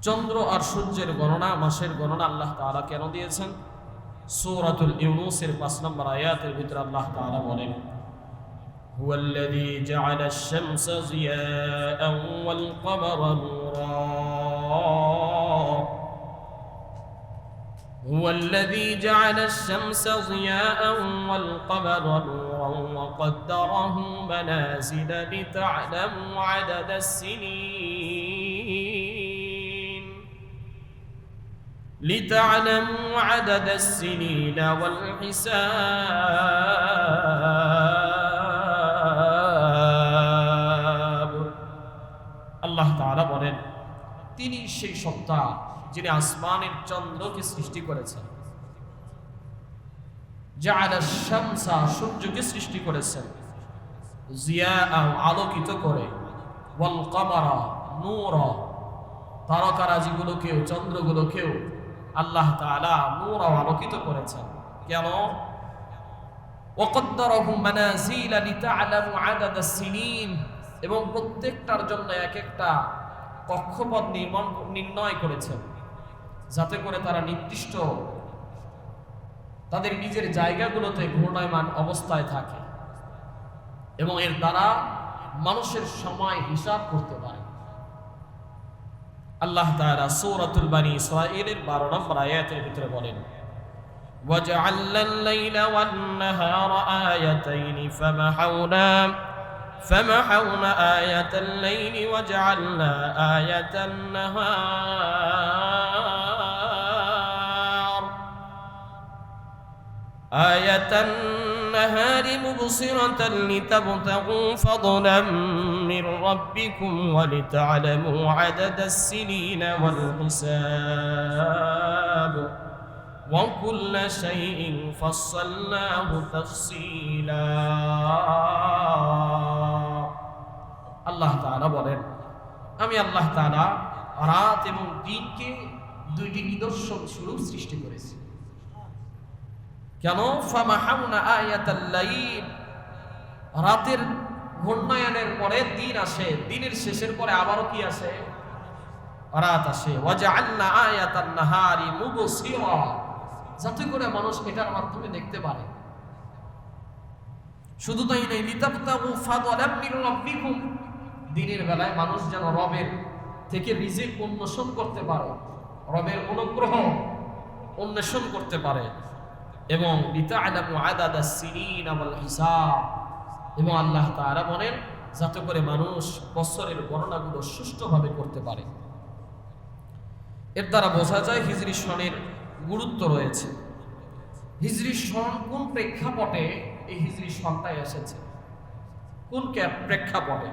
চন্দ্র আর সূর্যের গণনা, মাসের গণনা আল্লাহ তাআলা কেন দিয়েছেন? সূরাতুল ইউনূসের 5 নম্বর আয়াতের ভিতরে আল্লাহ তাআলা বলেন, হুয়াল্লাযী জাআলাশ শামসা জিয়াআন ওয়াল কমারা নূরা, হুয়াল্লাযী জাআলাশ শামসা জিয়াআন ওয়াল কমারা নূরা ওয়া قدره منازل لتعلموا عدد السنين والحساب। আল্লাহ তাআলা বলেন, তিনি সেই সত্তা যিনি আসমানের চন্দ্রকে সৃষ্টি করেছেন, জাআলাশ শামসা সূর্যকে সৃষ্টি করেছেন, জিয়াআ আলোকিত করে, ওয়াল কমারা নূরা তারকারাজিগুলোকেও চন্দ্রগুলোকেও আল্লাহ তাআলা নূর আলোকিত করেছেন। কেন? ওয়াকদ্দারাহু মানাজিলা লিতা'লামু আদাদাস সিনিন, এবং প্রত্যেকটার জন্য এক একটা কক্ষপথ নির্ণয় করেছেন, যাতে করে তারা নির্দিষ্ট তাদের নিজের জায়গাগুলোতে ঘূর্ণায়মান অবস্থায় থাকে এবং এর দ্বারা মানুষের সময় হিসাব করতে পারে। আল্লাহ তাআলা সূরাতুল বনী ইসরাঈলের 12 নম্বর আয়াতের ভিতরে বলেন, ওয়াজআলনাল লাইলা ওয়ান নাহারা আয়াতাইনি ফামাহাউনা আয়াতাল লাইলি ওয়াজআলনা আয়াতান নাহার আয়াতান নাহারি মুবসিরাতান লিতাবতাগু ফাদলাম মির রাব্বিকুম ওয়া লিতা'লামু আদাদাস সিনিনা ওয়াল হিসাব ওয়া কুল্লা শাইইন ফাসসালনাহু তাফসীলা। আল্লাহ তাআলা বলেন, আমি আল্লাহ তাআলা রাত এবং দিনকে দুইটি নিদর্শন স্বরূপ সৃষ্টি করেছি। কেন? ফামাহাউনা আয়াতাল লাইল, রাতের ঘূর্ণায়নের পরে দিন আসে, দিনের শেষের পরে আবারও কি আসে? রাত আসে। ওয়াজআলনা আয়াতান নাহারি মুবসিরা, যাতে করে মানুষ এটার মাধ্যমে দেখতে পারে। শুধু তাই নয়, লিতাবতাগু ফাদলাম মির রাব্বিকুম, দিনের বেলায় মানুষ যেন রবের থেকে রিজিক অন্বেষণ করতে পারে, রবের অনুগ্রহ অন্বেষণ করতে পারে, এবং লিতা'লামু আদাদাস সিনিন ওয়াল হিসাব, এবং আল্লাহ তাআলা বলেন যাতে করে মানুষ বছরের গণনাগুলো সুষ্ঠুভাবে করতে পারে। এর দ্বারা বোঝা যায় হিজরি সনের গুরুত্ব রয়েছে। হিজরি সন কোন প্রেক্ষাপটে এই হিজরি সনটাই এসেছে, কোন প্রেক্ষাপটে?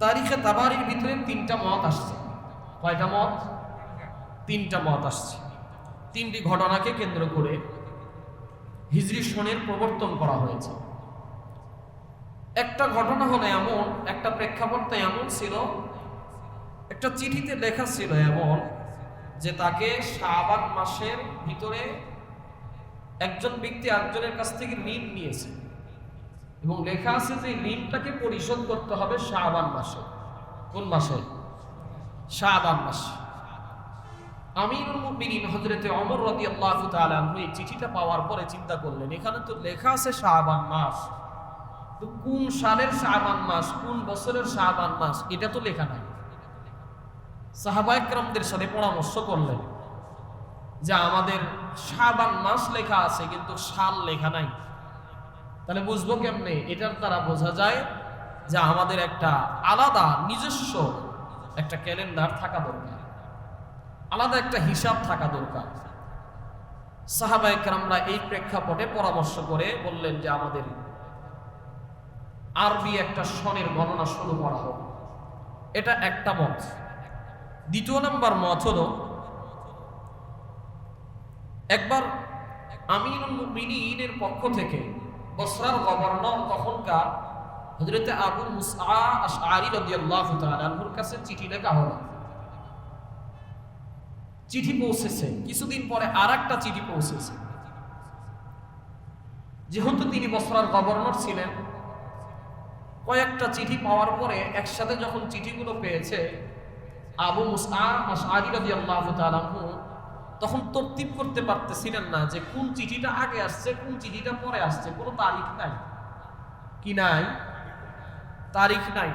তারিখে তাবারির ভিতরে 3টা মত আসছে। কয়টা মত? 3টা মত আসছে। 3টি ঘটনাকে কেন্দ্র করে হিজরি সনের প্রবর্তন করা হয়েছে। একটা ঘটনা হলো এমন, একটা প্রেক্ষাপটটা এমন ছিল, একটা চিঠিতে লেখা ছিল এমন যে তাকে শাবান মাসের ভিতরে একজন ব্যক্তি আরেকজনের কাছ থেকে ঋণ নিয়েছে এবং লেখা আছে যে ঋণটাকে পরিশোধ করতে হবে শাবান মাসে। কোন মাসে? শাবান মাসে। আমিরুল মুমিনিন হযরতে ওমর রাদিয়াল্লাহু তাআলা আনহু এই চিঠিটা পাওয়ার পরে চিন্তা করলেন, এখানে তো লেখা আছে শাবান মাস, তো কোন সালের শাবান মাস, কোন বছরের শাবান মাস, এটা তো লেখা নাই। সাহাবায়ে কেরামদের সাথে পরামর্শ করলেন যে আমাদের শাবান মাস লেখা আছে কিন্তু সাল লেখা নাই, তাহলে বুঝবো কেমনে? এটার দ্বারা বোঝা যায় যে আমাদের একটা আলাদা নিজস্ব একটা ক্যালেন্ডার থাকা দরকার, আলাদা একটা হিসাব থাকা দরকার। সাহাবায়ে কেরামরা এই প্রেক্ষাপটে পরামর্শ করে বললেন যে আমাদের আরবি একটা সনের গণনা শুরু করা হোক। এটা একটা মত। দ্বিতীয় নম্বর মত হলো, একবার আমিরুল মুমিনিনের পক্ষ থেকে বসরার গভর্নর তখনকার হযরতে আবু মুসা আশআরী রাদিয়াল্লাহু তাআলা আনহুর কাছে চিঠি লেখা হলো। চিঠি পৌঁছেছে, কিছুদিন পরে আরেকটা চিঠি পৌঁছেছে। যেহেতু তিনি বসরার গভর্নর ছিলেন, কয়েকটা চিঠি পাওয়ার পরে একসাথে যখন চিঠিগুলো পেয়েছে আবু মুসা আশআরী রাদিয়াল্লাহু তাআলা আনহু তখন তরতিব করতে পারতেছিলেন না যে কোন চিঠিটা আগে আসছে কোন চিঠিটা পরে আসছে, কোনো তারিখ নাই। কি নাই? তারিখ নাই।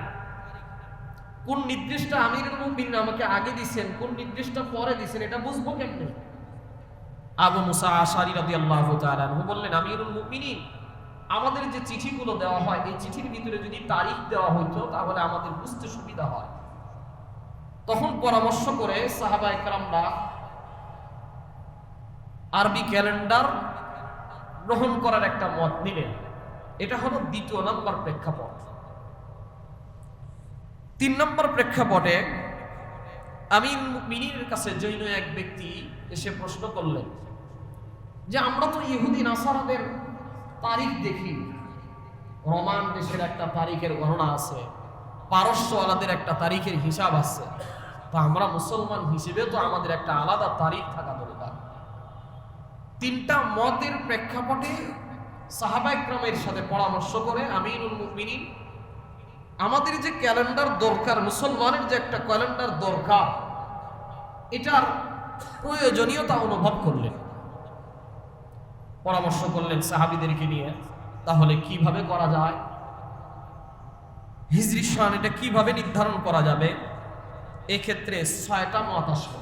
কোন নির্দেশটা আমিরুল মুমিনিন আমাকে আগে দিবেন, কোন নির্দেশটা পরে দিবেন, এটা বুঝবো কেমনে? আবু মুসা আশআরী রাদিয়াল্লাহু তাআলা আনহু বললেন, আমিরুল মুমিনিন, আমাদের যে চিঠিগুলো দেওয়া হয় এই চিঠির ভিতরে যদি তারিখ দেওয়া হইতো তাহলে আমাদের বুঝতে সুবিধা হয়। তখন পরামর্শ করে সাহাবায়ে কেরামরা আরবি ক্যালেন্ডার গ্রহণ করার একটা মত নিলেন। এটা হলো দ্বিতীয় নম্বর প্রেক্ষাপট। 3 নম্বর প্রেক্ষাপটে আমিরুল মুমিনিনের কাছে জৈন এক ব্যক্তি এসে প্রশ্ন করলেন যে আমরা তো ইহুদি নাসারাদের তারিখ দেখি, রোমান দেশের একটা তারিখের গণনা আছে, পারস্যওয়ালাদের একটা তারিখের হিসাব আছে, তো আমরা মুসলমান হিসেবে তো আমাদের একটা আলাদা তারিখ থাকা দরকার। 3টা মতের প্রেক্ষাপটে সাহাবায়ে কেরামের সাথে পরামর্শ করে আমিরুল মুমিনিন আমাদের যে ক্যালেন্ডার দরকার, মুসলমানের যে একটা ক্যালেন্ডার দরকার, এটার প্রয়োজনীয়তা অনুভব করলেন। পরামর্শ করলেন সাহাবীদেরকে নিয়ে, তাহলে কিভাবে করা যায়, হিজরি সন এটা কিভাবে নির্ধারণ করা যাবে। এক্ষেত্রে 6টা মত আসলো।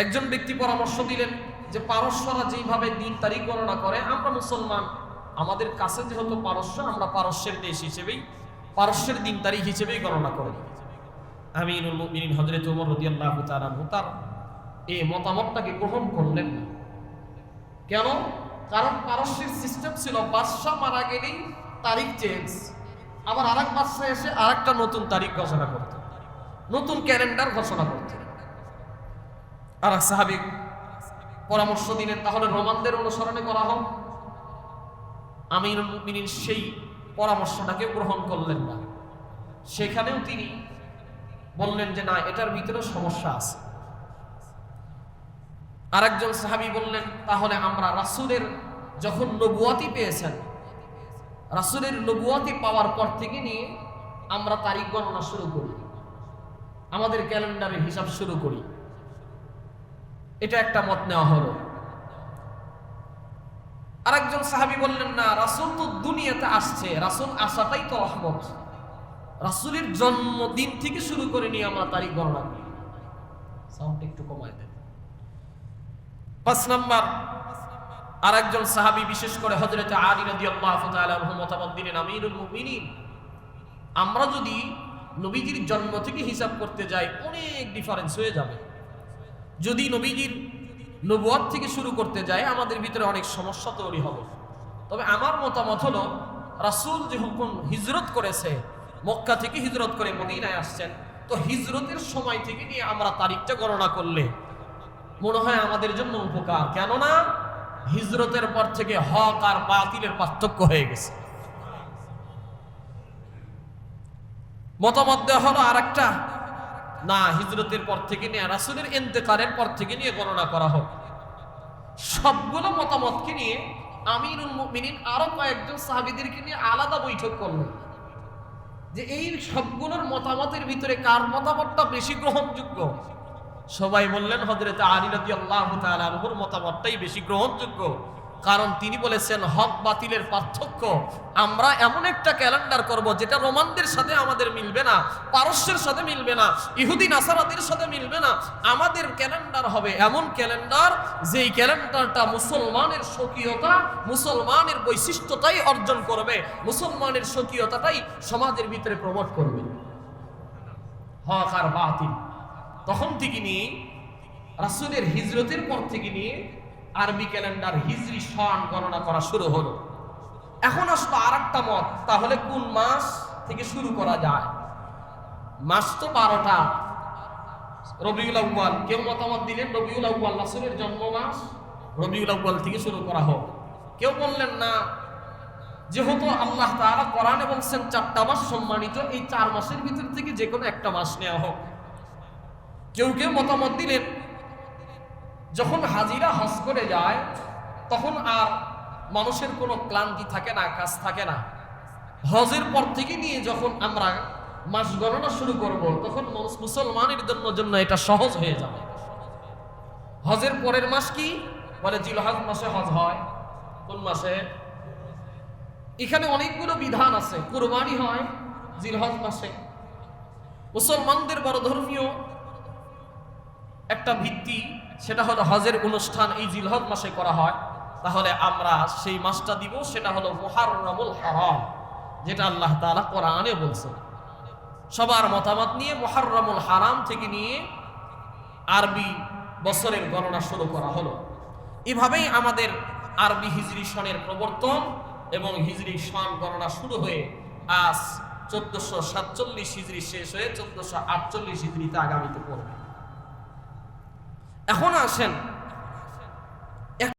একজন ব্যক্তি পরামর্শ দিলেন যে পারস্যরা যেভাবে দিন তারিখ গণনা করে, আমরা মুসলমান, আমাদের কাছে যেহেতু পারস্য, আমরা পারস্যের দেশ হিসেবেই পারস্যের দিন তারিখ হিসেবেই গণনা করি। আমিরুল মুমিনিন হযরত ওমর রাদিয়াল্লাহু তাআলা আনহু তার এই মতামতটাকে গ্রহণ করলেন না। কেন? কারণ পারস্যের সিস্টেম ছিল বাদশা মারা গেলেই তারিখ চেঞ্জ, আবার আরেক বাদশা এসে আরেকটা নতুন তারিখ ঘোষণা করত, নতুন ক্যালেন্ডার ঘোষণা করত। আর এক সাহাবী পরামর্শ দিলেন তাহলে রোমানদের অনুসরণে করা হোক। আমিরুল মুমিনিন সেই পরামর্শটাকে গ্রহণ করলেন না। সেখানেও তিনি বললেন যে না, এটার ভিতরে সমস্যা আছে। আরেকজন সাহাবী বললেন তাহলে আমরা রাসূলের যখন নবুয়তি পেয়েছেন, রাসূলের নবুয়তি পাওয়ার পর থেকে নিয়ে আমরা তারিখ গণনা শুরু করি, আমাদের ক্যালেন্ডারের হিসাব শুরু করি। এটা একটা মত নেওয়া হলো। আরেকজন সাহাবী বললেন না, রাসূল তো দুনিয়াতে আসছে, রাসূল আসাটাই তো রহমত, রাসূলের জন্মদিন থেকে শুরু করে নিয়ে আমরা তারিখ গণনা করি। সাউন্ড একটু কমায় দেন। 5 নাম্বার আরেকজন সাহাবী বিশেষ করে হযরত আলী রাদিয়াল্লাহু তাআলা আনহু মতামত দিলেন, আমিরুল মুমিনিন, আমরা যদি নবীজির জন্ম থেকে হিসাব করতে যাই অনেক ডিফারেন্স হয়ে যাবে। যদি নবীজির নবুয়ত থেকে শুরু করতে যাই আমাদের ভিতরে অনেক সমস্যা তৈরি হবে। তবে আমার মতামত হলো রাসূল যখন হিজরত করেছে, মক্কা থেকে হিজরত করে মদিনায় আসছেন, তো হিজরতের সময় থেকে নিয়ে আমরা তারিখটা গণনা করলে মনে হয় আমাদের জন্য উপকার। কেননা হিজরতের পর থেকে হক আর বাতিলের পার্থক্য হয়ে গেছে। মতামত দেওয়া হলো আরেকটা, না, হিজরতের পর থেকে নিয়ে রাসূলের ইন্তেকালের পর থেকে নিয়ে গণনা করা হোক। সবগুলো মতামতকে নিয়ে আমিরুল মুমিনিন আরো কয়েকজন সাহাবীদেরকে নিয়ে আলাদা বৈঠক করলেন যে এই সবগুলোর মতামতের ভিতরে কার মতামতটা বেশি গ্রহণযোগ্য। সবাই বললেন হযরত আলী রাদিয়াল্লাহু তাআলা আনহুর মতামতটাই বেশি গ্রহণযোগ্য, কারণ তিনি বলেছেন হক বাতিলের পার্থক্য, আমরা এমন একটা ক্যালেন্ডার করব যেটা রোমানদের সাথে আমাদের মিলবে না, পারস্যের সাথে মিলবে না, ইহুদি নাসারাদের সাথে মিলবে না। আমাদের ক্যালেন্ডার হবে এমন ক্যালেন্ডার যেই ক্যালেন্ডারটা মুসলমানের স্বকীয়তা, মুসলমানের বৈশিষ্ট্যটাই অর্জন করবে, মুসলমানের স্বকীয়তাটাই সমাজের ভিতরে প্রমোট করবে, হক আর বাতিল। তখন থেকে নিয়ে রাসূলের হিজরতের পর থেকে নিয়ে আরবি ক্যালেন্ডার হিজরি সন গণনা করা শুরু হলো। এখন আসলো আরেকটা মত, তাহলে কোন মাস থেকে শুরু করা যায়? মাস তো 12টা। রবিউল আউয়াল, কেউ মতামত দিলেন রবিউল আউয়াল রাসূলের জন্ম মাস, রবিউল আউয়াল থেকে শুরু করা হোক। কেউ বললেন না, যেহেতু আল্লাহ তাআলা কোরআনে বলছেন 4টা মাস সম্মানিত, এই 4 মাসের ভিতর থেকে যে কোনো একটা মাস নেওয়া হোক। কেউ কেউ মতামত দিলেন যখন হাজিরা হজ করে যায় তখন আর মানুষের কোনো ক্লান্তি থাকে না, কাজ থাকে না, হজের পর থেকে নিয়ে যখন আমরা মাস গণনা শুরু করব, তখন মুসলমানের জন্য এটা সহজ হয়ে যাবে। হজের পরের মাস কি বলে? জিলহজ মাসে হজ হয়। কোন মাসে? এখানে অনেকগুলো বিধান আছে। কুরবানি হয় জিলহজ মাসে। মুসলমানদের বড় ধর্মীয় একটা ভিত্তি, সেটা হলো হজের অনুষ্ঠান এই জিলহজ মাসে করা হয়। তাহলে আমরা সেই মাসটা দিব, সেটা হলো মুহাররমুল হারাম, যেটা আল্লাহ তাআলা কোরআনে বলছেন। সবার মতামত নিয়ে মুহাররমুল হারাম থেকে নিয়ে আরবি বছরের গণনা শুরু করা হলো। এভাবেই আমাদের আরবি হিজরি সনের প্রবর্তন এবং হিজরি সন গণনা শুরু হয়ে আজ 1447 হিজরি শেষ হয়ে 1448 হিজরিতে আগামীতে পড়বে। এখন আসেন